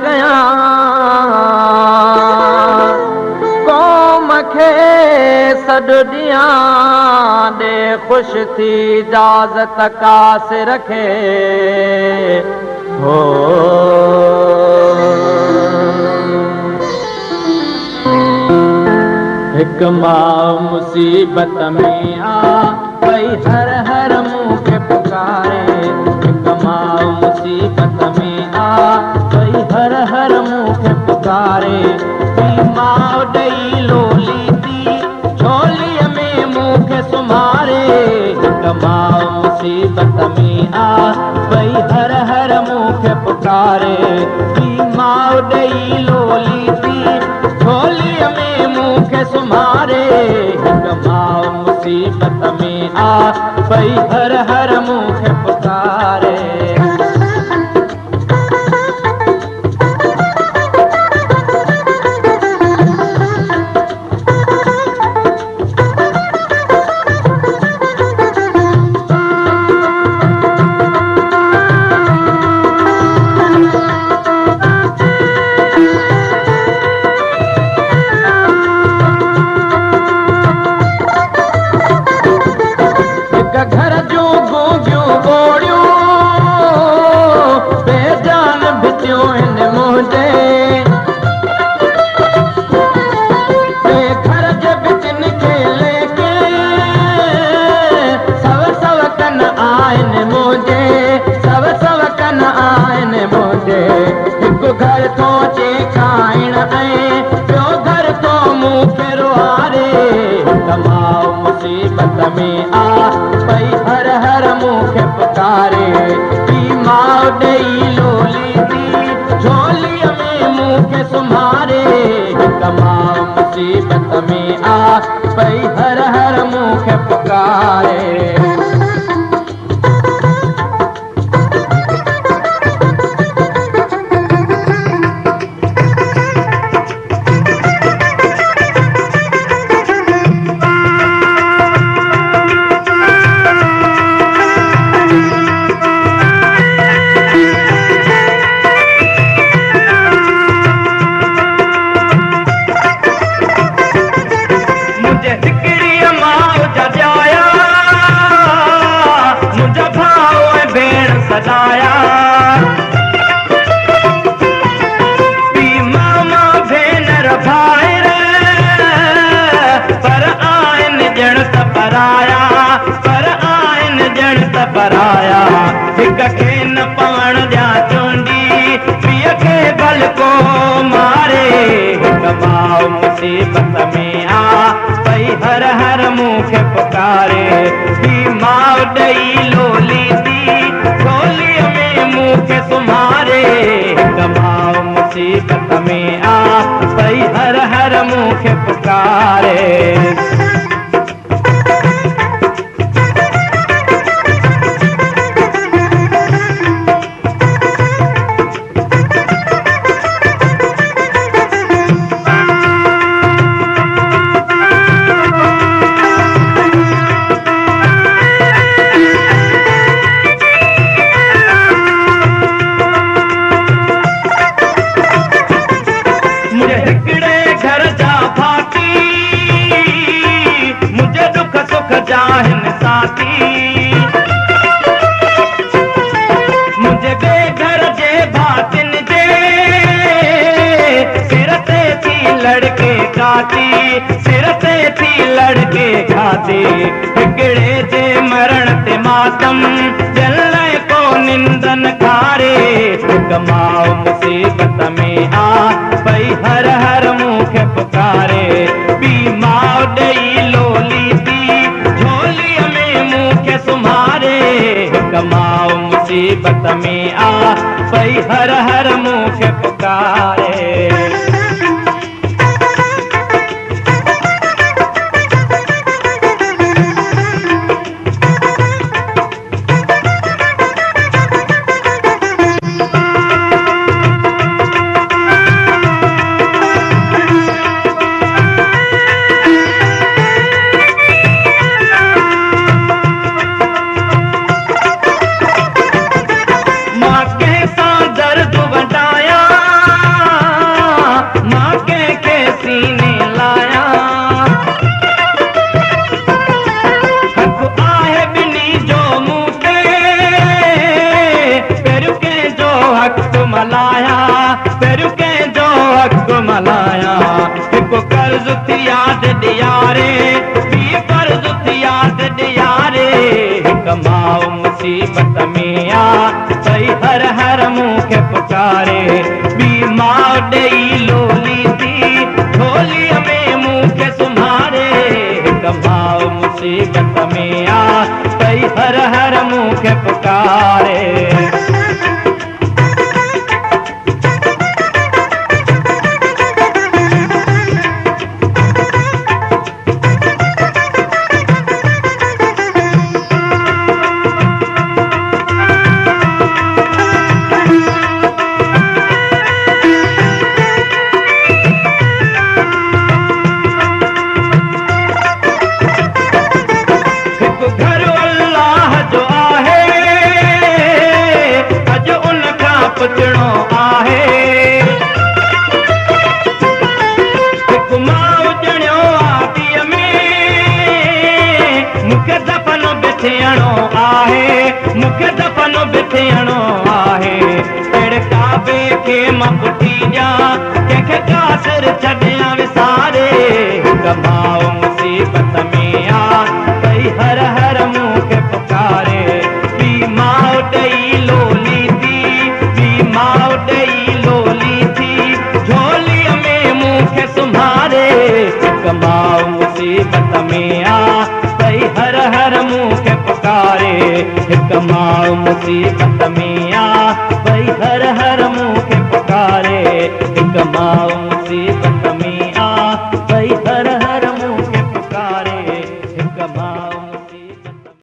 कयां क़ौम खे सॾु ॾियां ॾे ख़ुश थी इजाज़त कासिर खे हो हिक मां मुसीबत में आ भई हर हर मुंह खे पुकारे हिक मां मुसीबत में आ भई हर हर मुंह खे पुकारे मां ॾेई लोली थी झोलीअ में मुंह खे सुम्हारे हिक मां मुसीबत में आ भई हर हर मुंह खे पुकारे मां ॾेई लोली थी झोलीअ में मुंह खे सुम्हारे हिक मां मुसीबत में आ भई हर हर मुंह खे पुकारे घर जो गोगियूं गोड़ियूं बेजान भितियूं इन मुंहिंजे घर जे बिचन खे लेके सव सव कन आहिनि मुंहिंजे सव सव कन आहिनि मुंहिंजे हिकु घर थो अचे खाइण ऐं ॿियो घर थो मूं खे रुआरे हिक मां मुसीबत में आ भई हर हर मुंह खे पुकारे मां ॾेई लोली थी झोलीअ में मुंह खे सुम्हारे हिक मां मुसीबत में आ भई हर हर मुंह खे पुकारे पराया हिक खे न पवण ॾियां चूंडी पीउ खे भलको मारे हिक मां मुसीबत में आ भई हर हर मुंह खे पुकारे मां ॾेई लोली थी झोलीअ में मुंह खे सुम्हारे हिक मां मुसीबत में आ भई हर हर मुंह खे पुकारे मुझे बेघर जे भातिन जे सिर ते थी लड़के खाती सिर ते थी लड़के खाती हिकिड़े जे मरण ते मातम जल को निंदन खारे हिक मां मुसीबत में आ भई हर हर मुंह खे पुकारे मां ॾेई लोली थी झोलीअ में मुंह खे सुम्हारे हिक मां मुसीबत में आ भई हर हर मुंह खे पुकारे मुसीबत में आ भई हर हर मूंखे पुकारे ॿी माउ ॾेई लोली थी झोलीअ में मूंखे सुम्हारे हिक माउ मुसीबत में आ भई हर हर मूंखे पुकारे पुछणो आहे हिकु माउ ॼणियो आदीअ में मूंखे दफ़न बि थियणो आहे मूंखे दफ़न बि थियणो आहे अहिड़े काबे खे मां पुठी ॾियां कंहिंखे कासिर छॾियां विसारे हिकु माउ मुसीबत में आ भई हर हर मूंखे पुकारे ॿी माउ ॾेई लोली माउ ॾेई लोली थी झोलीअ में मूंखे सुम्हारे हिकु माउ मुसीबत में आ भई हर हर मूंखे पुकारे हिकु माउ मुसीबत में